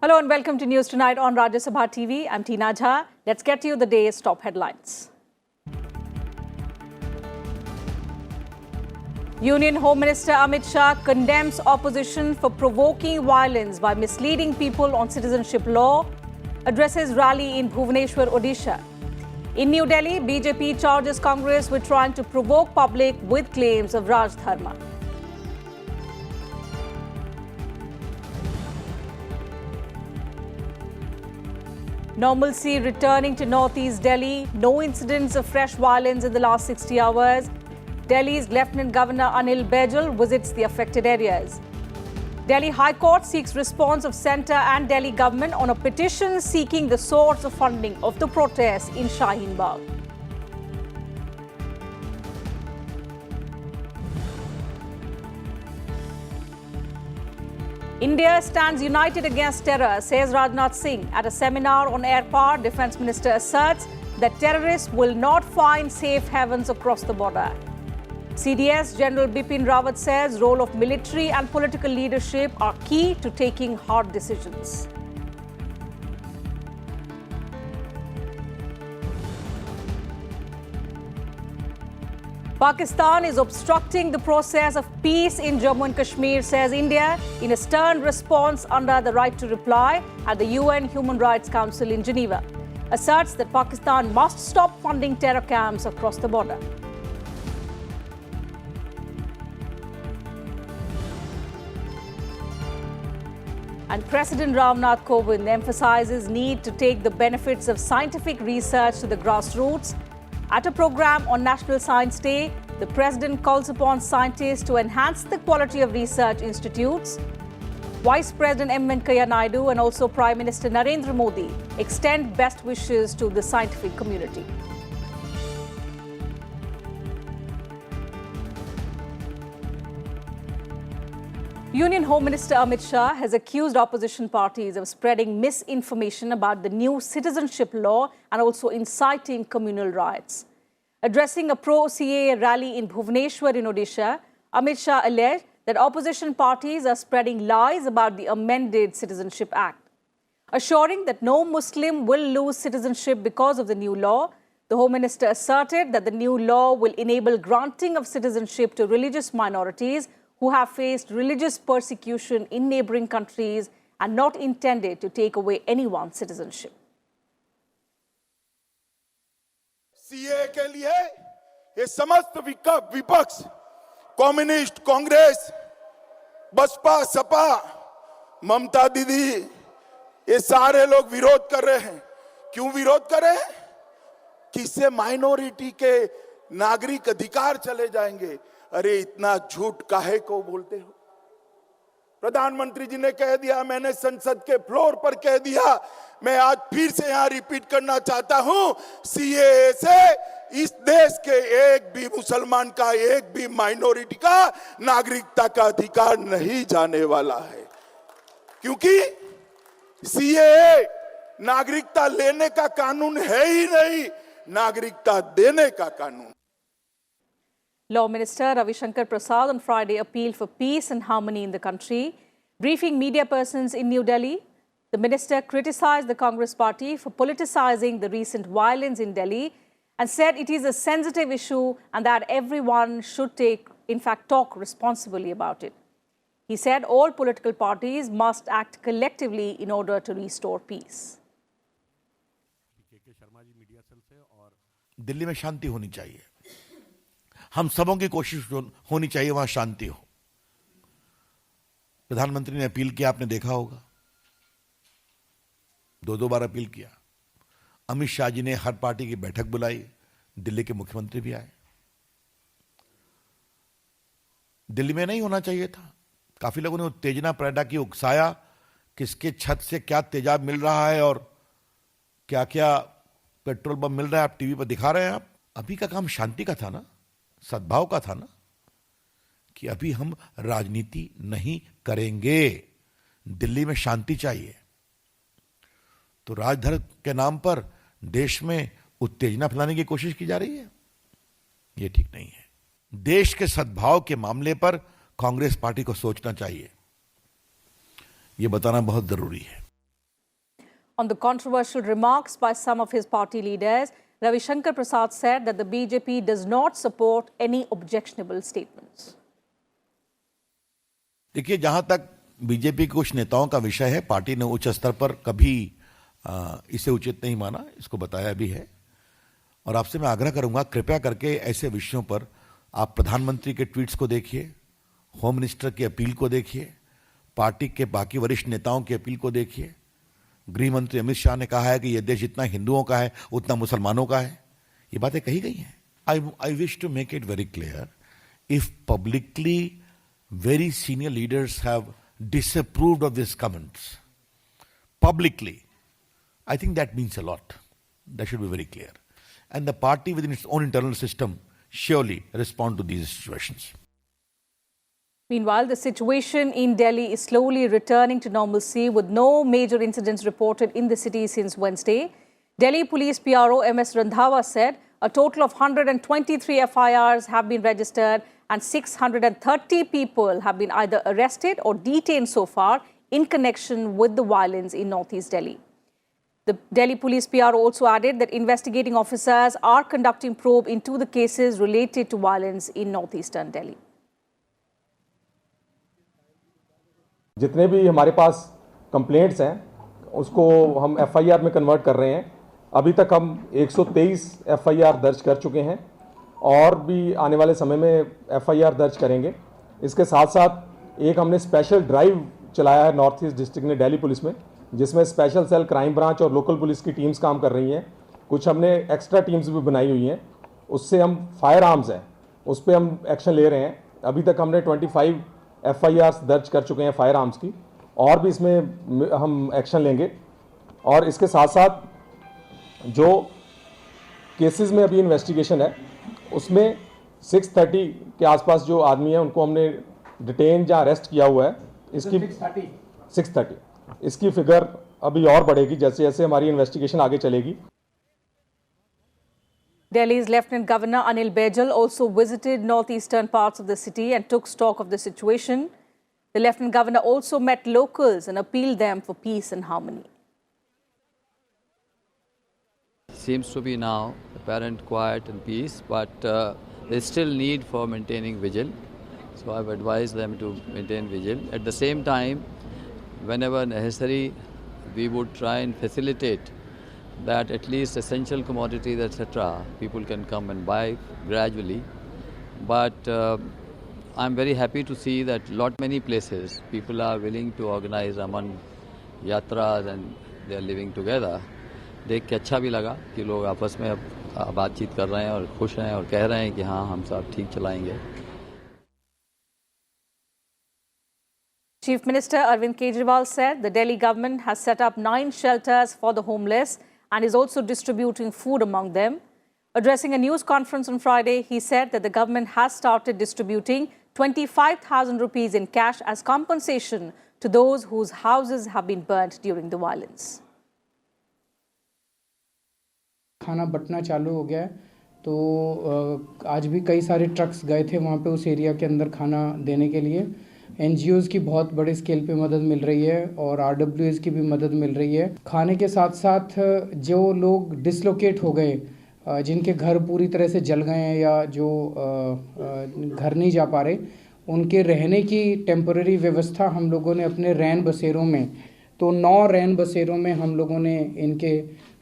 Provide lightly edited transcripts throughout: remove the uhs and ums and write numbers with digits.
Hello and welcome to News Tonight on Rajya Sabha TV. I'm Tina Jha. Let's get to you the day's top headlines. Union Home Minister Amit Shah condemns opposition for provoking violence by misleading people on citizenship law, addresses rally in Bhubaneswar, Odisha. In New Delhi, BJP charges Congress with trying to provoke public with claims of Raj Dharma. Normalcy returning to northeast Delhi. No incidents of fresh violence in the last 60 hours. Delhi's Lieutenant Governor Anil Baijal visits the affected areas. Delhi High Court seeks response of centre and Delhi government on a petition seeking the source of funding of the protests in Shaheen Bagh. India stands united against terror, says Rajnath Singh. At a seminar on air power, Defence Minister asserts that terrorists will not find safe havens across the border. CDS General Bipin Rawat says role of military and political leadership are key to taking hard decisions. Pakistan is obstructing the process of peace in Jammu and Kashmir, says India, in a stern response under the right to reply at the UN Human Rights Council in Geneva. Asserts that Pakistan must stop funding terror camps across the border. And President Rajnath Singh emphasizes need to take the benefits of scientific research to the grassroots. At a program on National Science Day, the President calls upon scientists to enhance the quality of research institutes. Vice President M. Venkaiah Naidu and also Prime Minister Narendra Modi extend best wishes to the scientific community. Union Home Minister Amit Shah has accused opposition parties of spreading misinformation about the new citizenship law and also inciting communal riots. Addressing a pro-CAA rally in Bhubaneswar in Odisha, Amit Shah alleged that opposition parties are spreading lies about the amended Citizenship Act. Assuring that no Muslim will lose citizenship because of the new law, the Home Minister asserted that the new law will enable granting of citizenship to religious minorities who have faced religious persecution in neighboring countries and not intended to take away anyone's citizenship. CA के लिए ये समस्त विपक्ष, communist, Congress, Baspa, Sapa, ममता दीदी, ये सारे लोग विरोध कर रहे हैं। क्यों विरोध कर रहे हैं? कि इससे माइनॉरिटी के नागरिक अधिकार चले जाएंगे। अरे इतना झूठ काहे को बोलते हो? प्रधानमंत्री जी ने कह दिया, मैंने संसद के फ्लोर पर कह दिया, मैं आज फिर से यहां रिपीट करना चाहता हूं, सीएए से इस देश के एक भी मुसलमान का, एक भी माइनॉरिटी का नागरिकता का अधिकार नहीं जाने वाला है। क्योंकि सीएए नागरिकता लेने का कानून है ही नहीं, नागरिकता देने का कानून। Law Minister Ravi Shankar Prasad on Friday appealed for peace and harmony in the country. Briefing media persons in New Delhi, the minister criticized the Congress party for politicizing the recent violence in Delhi and said it is a sensitive issue and that everyone should talk responsibly about it. He said all political parties must act collectively in order to restore peace. Delhi में शांति होनी चाहिए। हम सबों की कोशिश होनी चाहिए वहां शांति हो। प्रधानमंत्री ने अपील किया, आपने देखा होगा, दो बार अपील किया। अमित शाह जी ने हर पार्टी की बैठक बुलाई, दिल्ली के मुख्यमंत्री भी आए। दिल्ली में नहीं होना चाहिए था। काफी लोगों ने उत्तेजना पैदा की, उकसाया, किसके छत से क्या तेजाब मिल रहा है और क्या क्या पेट्रोल बम मिल रहा है, आप टीवी पर दिखा रहे हैं। आप अभी का काम शांति का था ना, सद्भाव का था ना, कि अभी हम राजनीति नहीं करेंगे, दिल्ली में शांति चाहिए। तो राजधर्म के नाम पर देश में उत्तेजना फैलाने की कोशिश की जा रही है। ये ठीक नहीं है। देश के सद्भाव के मामले पर कांग्रेस पार्टी को सोचना चाहिए, ये बताना बहुत जरूरी है। On the controversial remarks by some of his party leaders, Ravi Shankar Prasad said that the BJP does not support any objectionable statements. देखिए, जहां तक बीजेपी के कुछ नेताओं का विषय है, पार्टी ने उच्च स्तर पर कभी इसे उचित नहीं माना, इसको बताया भी है। और आपसे मैं आग्रह करूंगा, कृपया करके ऐसे विषयों पर आप प्रधानमंत्री के ट्वीट्स को देखिए, होम मिनिस्टर की अपील को देखिए, पार्टी के बाकी वरिष्ठ नेताओं की अपील को देखिए। गृह मंत्री अमित शाह ने कहा है कि यह देश जितना हिंदुओं का है उतना मुसलमानों का है, ये बातें कही गई हैं। I wish to make it very clear, if publicly very senior leaders have disapproved of these comments publicly, I think that means a lot. That should be very clear. And the party within its own internal system surely respond to these situations. Meanwhile, the situation in Delhi is slowly returning to normalcy with no major incidents reported in the city since Wednesday. Delhi Police PRO MS Randhawa said a total of 123 FIRs have been registered and 630 people have been either arrested or detained so far in connection with the violence in northeast Delhi. The Delhi Police PRO also added that investigating officers are conducting probe into the cases related to violence in northeastern Delhi. जितने भी हमारे पास complaints हैं उसको हम FIR में convert कर रहे हैं। अभी तक हम 123 FIR दर्ज कर चुके हैं और भी आने वाले समय में FIR दर्ज करेंगे। इसके साथ साथ एक हमने स्पेशल ड्राइव चलाया है नॉर्थ ईस्ट डिस्ट्रिक्ट में डेली पुलिस में, जिसमें स्पेशल सेल, क्राइम ब्रांच और लोकल पुलिस की टीम्स काम कर रही हैं। कुछ हमने एक्स्ट्रा टीम्स भी बनाई हुई हैं। उससे हम फायर आर्म्स हैं उस पर हम एक्शन ले रहे हैं। अभी तक हमने 25 FIRs दर्ज कर चुके हैं फायर आर्म्स की, और भी इसमें हम एक्शन लेंगे। और इसके साथ साथ जो केसेस में अभी इन्वेस्टिगेशन है उसमें 630 के आसपास जो आदमी हैं उनको हमने डिटेन या अरेस्ट किया हुआ है। इसकी 630 इसकी फिगर अभी और बढ़ेगी जैसे जैसे हमारी इन्वेस्टिगेशन आगे चलेगी। Delhi's Lieutenant Governor Anil Baijal also visited northeastern parts of the city and took stock of the situation. The Lieutenant Governor also met locals and appealed them for peace and harmony. Seems to be now apparent quiet and peace, but there's still need for maintaining vigil. So I've advised them to maintain vigil. At the same time, whenever necessary, we would try and facilitate that at least essential commodities, etc., people can come and buy gradually. But I'm very happy to see that many places people are willing to organize Aman Yatras and they are living together. देख के अच्छा भी लगा कि लोग आपस में अब बातचीत कर रहे हैं और खुश हैं और कह रहे हैं कि हाँ हम सब ठीक चलाएंगे। Chief Minister Arvind Kejriwal said the Delhi government has set up 9 shelters for the homeless and is also distributing food among them. Addressing a news conference on Friday, he said that the government has started distributing 25,000 rupees in cash as compensation to those whose houses have been burnt during the violence. खाना बंटना चालू हो गया है, तो आज भी कई सारे ट्रक्स गए थे वहाँ पे उस एरिया के अंदर खाना देने के लिए। NGOs की बहुत बड़े स्केल पे मदद मिल रही है और RWAs की भी मदद मिल रही है। खाने के साथ साथ जो लोग डिसलोकेट हो गए, जिनके घर पूरी तरह से जल गए हैं या जो घर नहीं जा पा रहे, उनके रहने की टेम्पररी व्यवस्था हम लोगों ने अपने रैन बसेरों में, तो 9 रैन बसेरों में हम लोगों ने इनके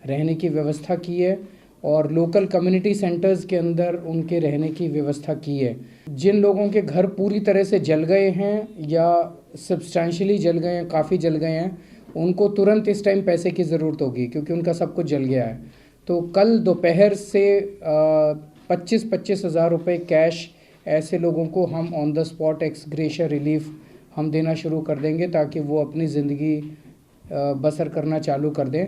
रहने की व्यवस्था की है और लोकल कम्युनिटी सेंटर्स के अंदर उनके रहने की व्यवस्था की है। जिन लोगों के घर पूरी तरह से जल गए हैं या सब्सटेंशियली जल गए हैं, काफ़ी जल गए हैं, उनको तुरंत इस टाइम पैसे की ज़रूरत होगी क्योंकि उनका सब कुछ जल गया है। तो कल दोपहर से 25-25 हज़ार रुपये कैश ऐसे लोगों को हम on the spot x gratia relief हम देना शुरू कर देंगे ताकि वो अपनी ज़िंदगी बसर करना चालू कर दें।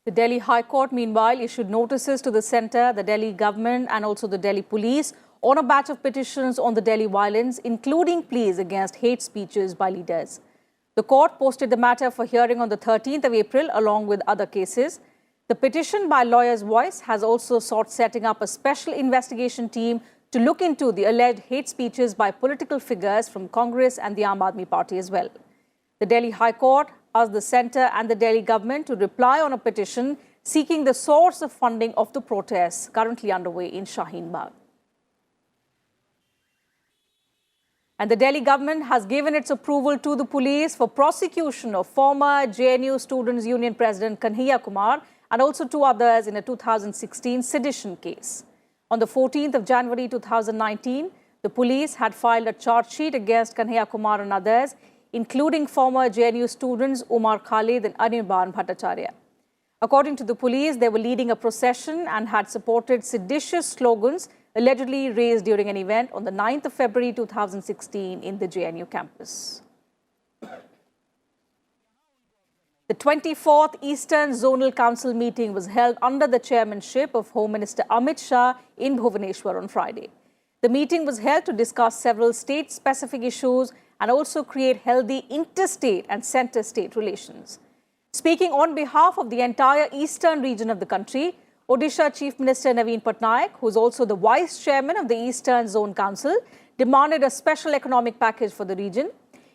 The Delhi High Court, meanwhile, issued notices to the centre, the Delhi government and also the Delhi police on a batch of petitions on the Delhi violence, including pleas against hate speeches by leaders. The court posted the matter for hearing on the 13th of April along with other cases. The petition by Lawyers' Voice has also sought setting up a special investigation team to look into the alleged hate speeches by political figures from Congress and the Aam Aadmi Party as well. The Delhi High Court asked the centre and the Delhi government to reply on a petition seeking the source of funding of the protests currently underway in Shaheen Bagh. And the Delhi government has given its approval to the police for prosecution of former JNU Students Union President Kanhaiya Kumar and also two others in a 2016 sedition case. On the 14th of January 2019, the police had filed a charge sheet against Kanhaiya Kumar and others, including former JNU students Umar Khalid and Anirban Bhattacharya. According to the police, they were leading a procession and had supported seditious slogans allegedly raised during an event on the 9th of February 2016 in the JNU campus. The 24th Eastern Zonal Council meeting was held under the chairmanship of Home Minister Amit Shah in Bhubaneswar on Friday. The meeting was held to discuss several state-specific issues and also create healthy interstate and centre-state relations. Speaking on behalf of the entire eastern region of the country, Odisha Chief Minister Naveen Patnaik, who is also the Vice Chairman of the Eastern Zone Council, demanded a special economic package for the region.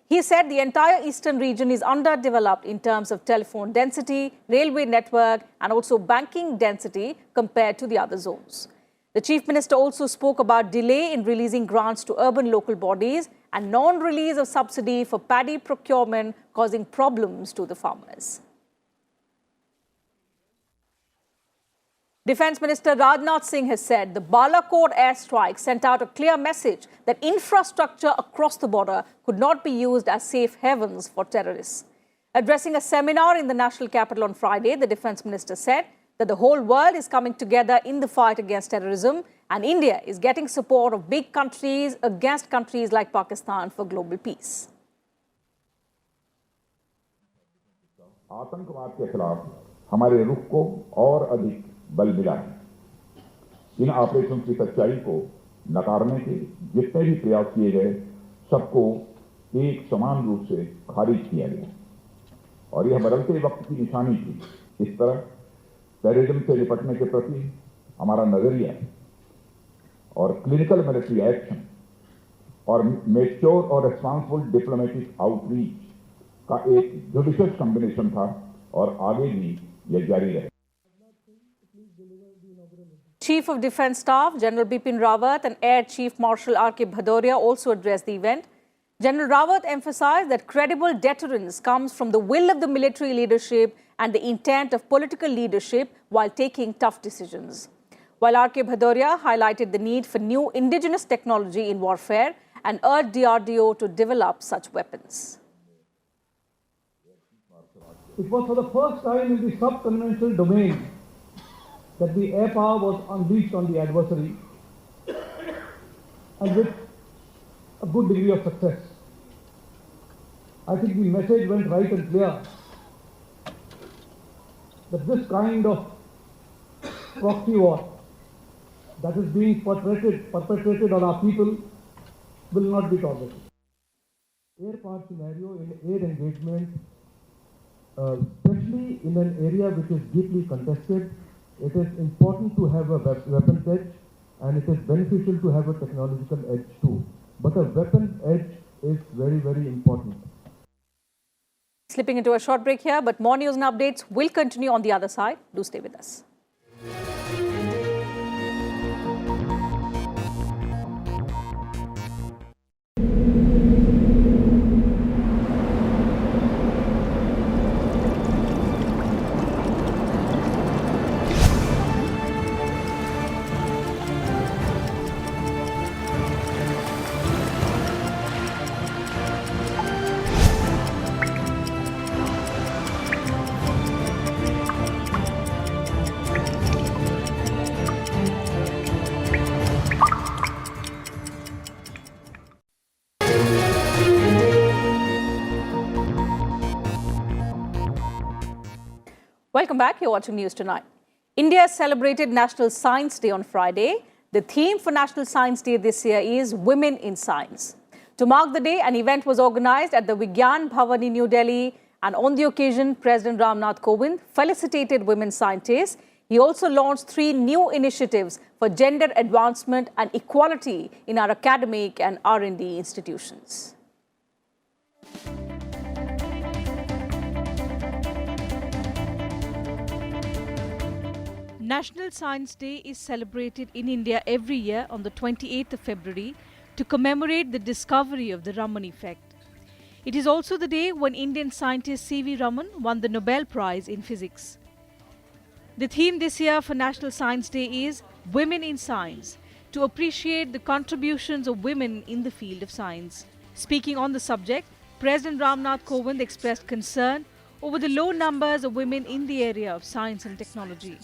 He said the entire eastern region is underdeveloped in terms of telephone density, railway network and also banking density compared to the other zones. The Chief Minister also spoke about delay in releasing grants to urban local bodies and non-release of subsidy for paddy procurement causing problems to the farmers. Defence Minister Rajnath Singh has said the Balakot airstrikes sent out a clear message that infrastructure across the border could not be used as safe havens for terrorists. Addressing a seminar in the national capital on Friday, the Defence Minister said that the whole world is coming together in the fight against terrorism and India is getting support of big countries against countries like Pakistan for global peace. आतंकवाद के खिलाफ हमारे रुख को और अधिक बल मिला है। इन ऑपरेशन की सच्चाई को नकारने के जितने भी प्रयास किए गए सबको एक समान रूप से खारिज किया गया और यह बदलते वक्त की निशानी थी। इस तरह टेररिज्म से निपटने के प्रति हमारा नजरिया और क्लिनिकल मिलिट्री एक्शन और मैच्योर और रिस्पांसिबल डिप्लोमेटिक आउटरीच का एक जुडिशियस कॉम्बिनेशन था और आगे भी यह जारी रहे। Chief of Defence Staff General Bipin Rawat and Air Chief Marshal R.K. Bhadoria also addressed the event. General Rawat emphasized that credible deterrence comes from the will of the military leadership and the intent of political leadership while taking tough decisions. While R.K. Bhadoria highlighted the need for new indigenous technology in warfare and urged DRDO to develop such weapons. It was for the first time in the sub-conventional domain that the air power was unleashed on the adversary and with a good degree of success. I think the message went right and clear that this kind of proxy war that is being perpetrated on our people will not be tolerated. Air power scenario in air engagement, especially in an area which is deeply contested, it is important to have a weapons edge and it is beneficial to have a technological edge too. But a weapons edge is very, very important. Slipping into a short break here, but more news and updates will continue on the other side. Do stay with us. Welcome back. You're watching News Tonight. India celebrated National Science Day on Friday. The theme for National Science Day this year is Women in Science. To mark the day, an event was organized at the Vigyan Bhavan in New Delhi, And on the occasion, President Rajnath Singh felicitated women scientists. He also launched 3 new initiatives for gender advancement and equality in our academic and R&D institutions. National Science Day is celebrated in India every year on the 28th of February to commemorate the discovery of the Raman effect. It is also the day when Indian scientist C.V. Raman won the Nobel Prize in Physics. The theme this year for National Science Day is Women in Science, to appreciate the contributions of women in the field of science. Speaking on the subject, President Rajnath Singh expressed concern over the low numbers of women in the area of science and technology.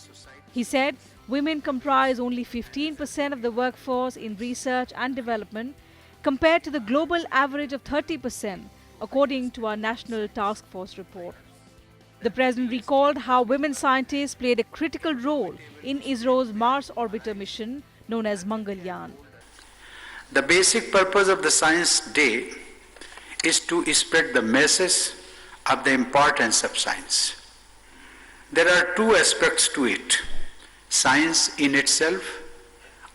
He said women comprise only 15% of the workforce in research and development compared to the global average of 30%, according to our National Task Force report. The President recalled how women scientists played a critical role in ISRO's Mars orbiter mission known as Mangalyaan. The basic purpose of the Science Day is to spread the message of the importance of science. There are 2 aspects to it. Science in itself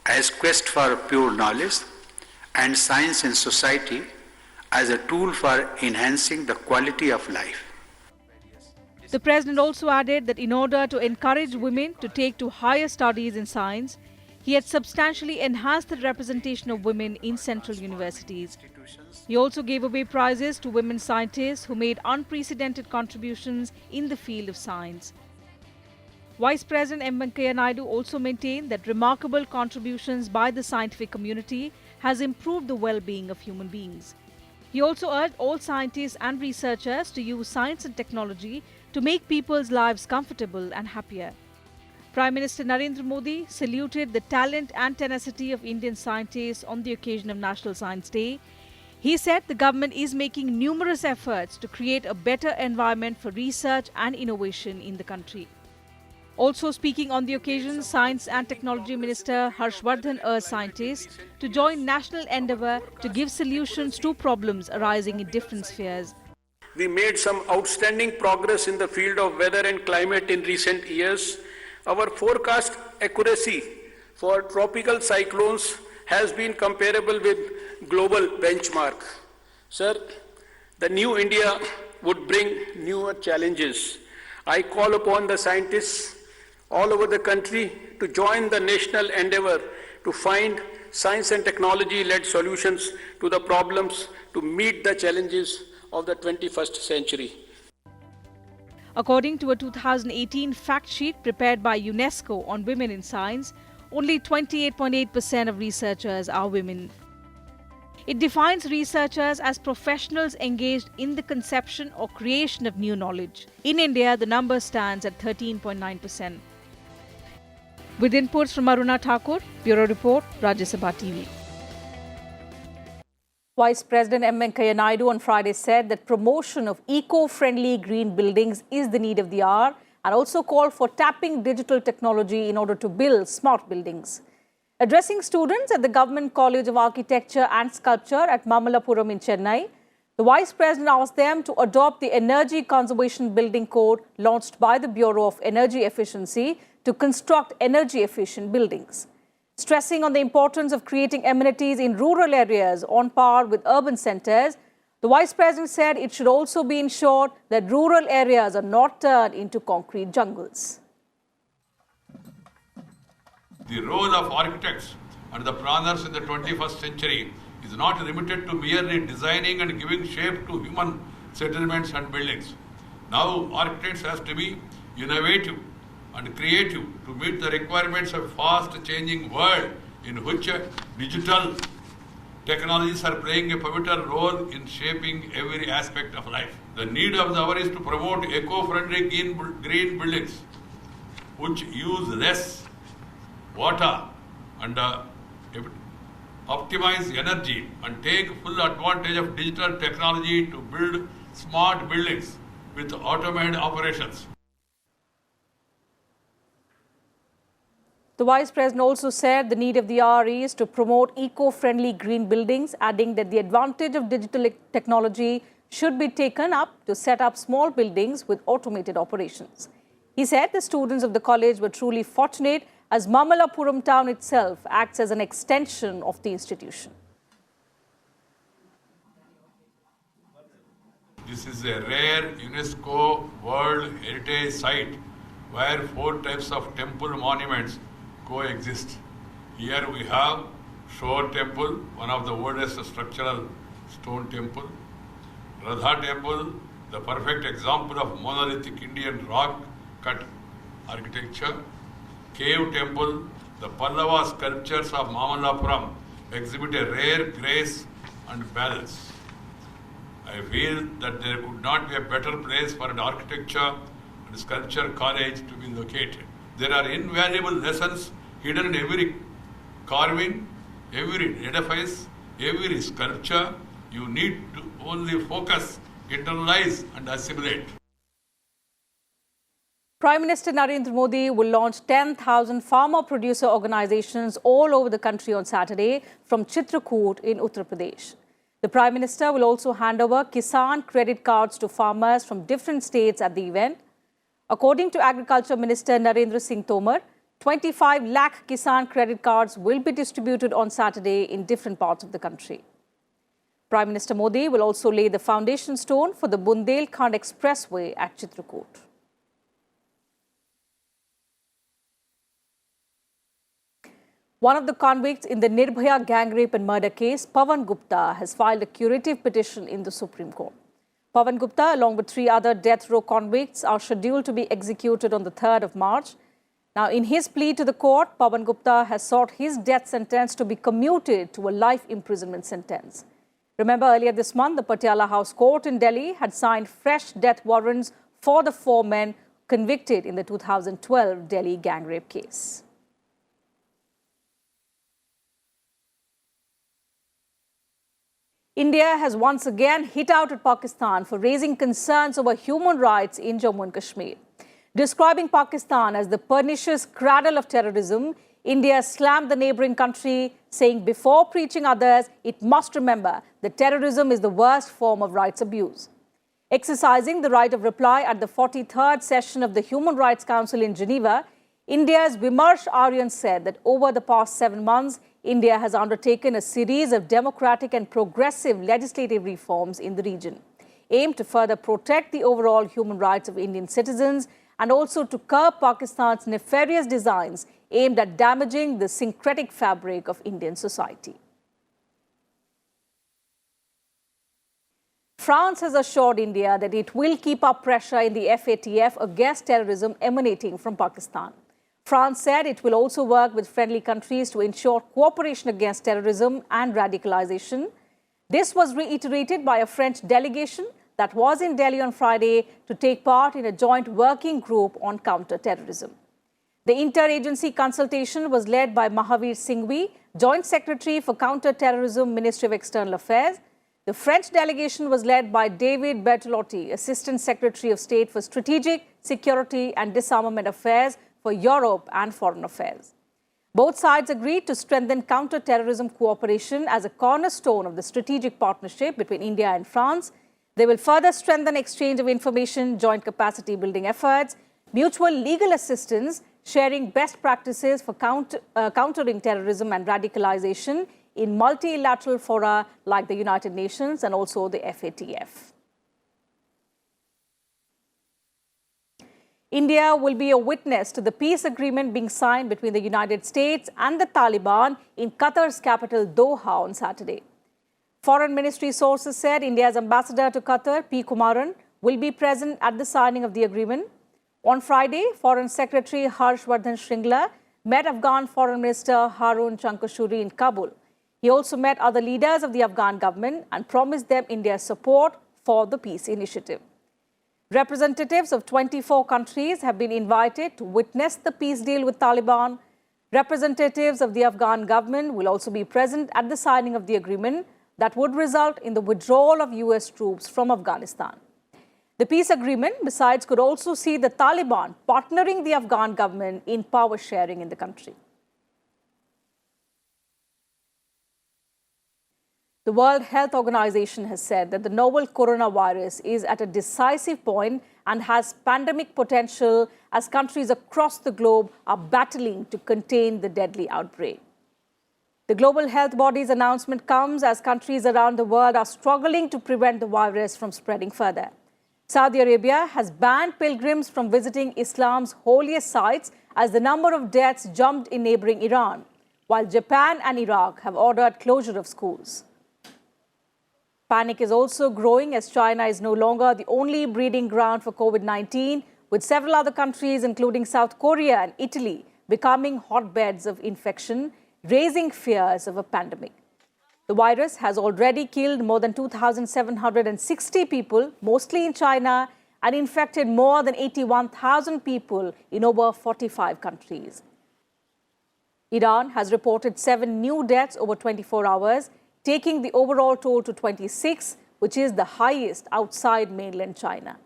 as quest for pure knowledge, and science in society as a tool for enhancing the quality of life. The President also added that in order to encourage women to take to higher studies in science, he had substantially enhanced the representation of women in central universities. He also gave away prizes to women scientists who made unprecedented contributions in the field of science. Vice President M. Venkaiah Naidu also maintained that remarkable contributions by the scientific community has improved the well-being of human beings. He also urged all scientists and researchers to use science and technology to make people's lives comfortable and happier. Prime Minister Narendra Modi saluted the talent and tenacity of Indian scientists on the occasion of National Science Day. He said the government is making numerous efforts to create a better environment for research and innovation in the country. Also speaking on the occasion, Science and Technology Minister Harshvardhan urged scientists to join national endeavour to give solutions to problems arising in different spheres. We made some outstanding progress in the field of weather and climate in recent years. Our forecast accuracy for tropical cyclones has been comparable with global benchmark. Sir, the new India would bring newer challenges. I call upon the scientists all over the country to join the national endeavour to find science and technology-led solutions to the problems to meet the challenges of the 21st century. According to a 2018 fact sheet prepared by UNESCO on women in science, only 28.8% of researchers are women. It defines researchers as professionals engaged in the conception or creation of new knowledge. In India, the number stands at 13.9%. With inputs from Aruna Thakur, Bureau Report, Rajya Sabha TV. Vice President M. Venkaiah Naidu on Friday said that promotion of eco-friendly green buildings is the need of the hour and also called for tapping digital technology in order to build smart buildings. Addressing students at the Government College of Architecture and Sculpture at Mamallapuram in Chennai, the Vice President asked them to adopt the Energy Conservation Building Code launched by the Bureau of Energy Efficiency to construct energy-efficient buildings. Stressing on the importance of creating amenities in rural areas on par with urban centres, the Vice President said it should also be ensured that rural areas are not turned into concrete jungles. The role of architects and the planners in the 21st century is not limited to merely designing and giving shape to human settlements and buildings. Now, architects have to be innovative and creative to meet the requirements of a fast-changing world in which digital technologies are playing a pivotal role in shaping every aspect of life. The need of the hour is to promote eco-friendly green buildings which use less water and optimize energy and take full advantage of digital technology to build smart buildings with automated operations. The Vice President also said the need of the hour is to promote eco-friendly green buildings, adding that the advantage of digital technology should be taken up to set up small buildings with automated operations. He said the students of the college were truly fortunate as Mamallapuram town itself acts as an extension of the institution. This is a rare UNESCO World Heritage Site where 4 types of temple monuments coexist. Here we have Shore Temple, one of the oldest structural stone temple. Radha Temple, the perfect example of monolithic Indian rock cut architecture. Cave Temple, the Pallava sculptures of Mamallapuram exhibit a rare grace and balance. I feel that there could not be a better place for an architecture and sculpture college to be located. There are invaluable lessons hidden in every carving, every edifice, every sculpture. You need to only focus, internalize and assimilate. Prime Minister Narendra Modi will launch 10,000 farmer producer organizations all over the country on Saturday from Chitrakoot in Uttar Pradesh. The Prime Minister will also hand over Kisan credit cards to farmers from different states at the event. According to Agriculture Minister Narendra Singh Tomar, 25 lakh Kisan credit cards will be distributed on Saturday in different parts of the country. Prime Minister Modi will also lay the foundation stone for the Bundelkhand Expressway at Chitrakoot. One of the convicts in the Nirbhaya gang rape and murder case, Pawan Gupta, has filed a curative petition in the Supreme Court. Pawan Gupta, along with 3 other death row convicts, are scheduled to be executed on the 3rd of March. Now, in his plea to the court, Pawan Gupta has sought his death sentence to be commuted to a life imprisonment sentence. Remember, earlier this month, the Patiala House Court in Delhi had signed fresh death warrants for the 4 men convicted in the 2012 Delhi gang rape case. India has once again hit out at Pakistan for raising concerns over human rights in Jammu and Kashmir. Describing Pakistan as the pernicious cradle of terrorism, India slammed the neighboring country, saying before preaching others, it must remember that terrorism is the worst form of rights abuse. Exercising the right of reply at the 43rd session of the Human Rights Council in Geneva, India's Vimarsh Aryan said that over the past 7 months, India has undertaken a series of democratic and progressive legislative reforms in the region, aimed to further protect the overall human rights of Indian citizens and also to curb Pakistan's nefarious designs aimed at damaging the syncretic fabric of Indian society. France has assured India that it will keep up pressure in the FATF against terrorism emanating from Pakistan. France said it will also work with friendly countries to ensure cooperation against terrorism and radicalization. This was reiterated by a French delegation that was in Delhi on Friday to take part in a joint working group on counter-terrorism. The interagency consultation was led by Mahavir Singhvi, Joint Secretary for Counter-Terrorism, Ministry of External Affairs. The French delegation was led by David Bertolotti, Assistant Secretary of State for Strategic, Security and Disarmament Affairs for Europe and Foreign Affairs. Both sides agreed to strengthen counter-terrorism cooperation as a cornerstone of the strategic partnership between India and France. They will further strengthen exchange of information, joint capacity building efforts, mutual legal assistance, sharing best practices for countering terrorism and radicalization in multilateral fora like the United Nations and also the FATF. India will be a witness to the peace agreement being signed between the United States and the Taliban in Qatar's capital Doha on Saturday. Foreign Ministry sources said India's ambassador to Qatar, P. Kumaran, will be present at the signing of the agreement. On Friday, Foreign Secretary Harshvardhan Shringla met Afghan Foreign Minister Harun Chankashuri in Kabul. He also met other leaders of the Afghan government and promised them India's support for the peace initiative. Representatives of 24 countries have been invited to witness the peace deal with Taliban. Representatives of the Afghan government will also be present at the signing of the agreement that would result in the withdrawal of US troops from Afghanistan. The peace agreement, besides, could also see the Taliban partnering the Afghan government in power sharing in the country. The World Health Organization has said that the novel coronavirus is at a decisive point and has pandemic potential as countries across the globe are battling to contain the deadly outbreak. The global health body's announcement comes as countries around the world are struggling to prevent the virus from spreading further. Saudi Arabia has banned pilgrims from visiting Islam's holiest sites as the number of deaths jumped in neighboring Iran, while Japan and Iraq have ordered closure of schools. Panic is also growing as China is no longer the only breeding ground for COVID-19, with several other countries, including South Korea and Italy, becoming hotbeds of infection, raising fears of a pandemic. The virus has already killed more than 2,760 people, mostly in China, and infected more than 81,000 people in over 45 countries. Iran has reported 7 new deaths over 24 hours, taking the overall toll to 26, which is the highest outside mainland China.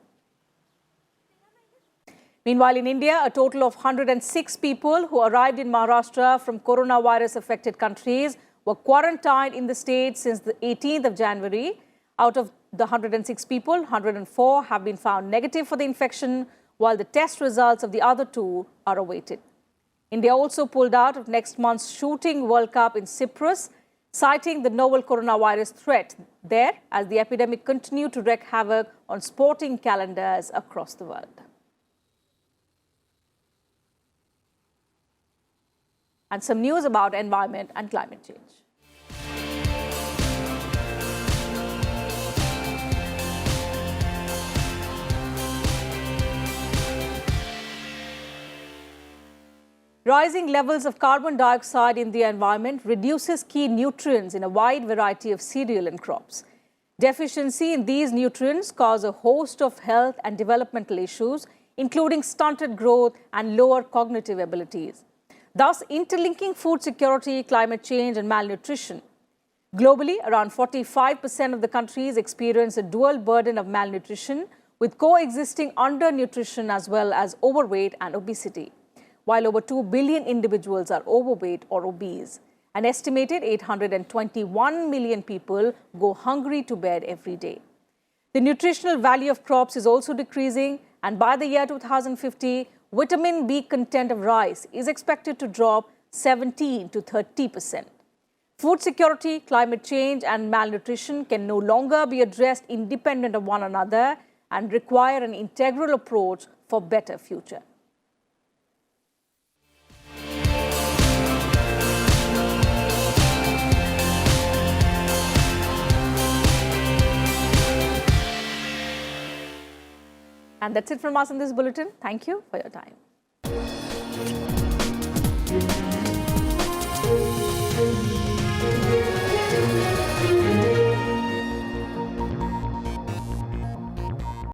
Meanwhile, in India, a total of 106 people who arrived in Maharashtra from coronavirus-affected countries were quarantined in the state since the 18th of January. Out of the 106 people, 104 have been found negative for the infection, while the test results of the other 2 are awaited. India also pulled out of next month's Shooting World Cup in Cyprus, citing the novel coronavirus threat there as the epidemic continued to wreak havoc on sporting calendars across the world. And some news about environment and climate change. Rising levels of carbon dioxide in the environment reduces key nutrients in a wide variety of cereal and crops. Deficiency in these nutrients cause a host of health and developmental issues, including stunted growth and lower cognitive abilities, thus interlinking food security, climate change, and malnutrition. Globally, around 45% of the countries experience a dual burden of malnutrition, with coexisting undernutrition as well as overweight and obesity, while over 2 billion individuals are overweight or obese. An estimated 821 million people go hungry to bed every day. The nutritional value of crops is also decreasing, and by the year 2050, vitamin B content of rice is expected to drop 17 to 30%. Food security, climate change, and malnutrition can no longer be addressed independent of one another and require an integral approach for better future. And that's it from us in this bulletin. Thank you for your time.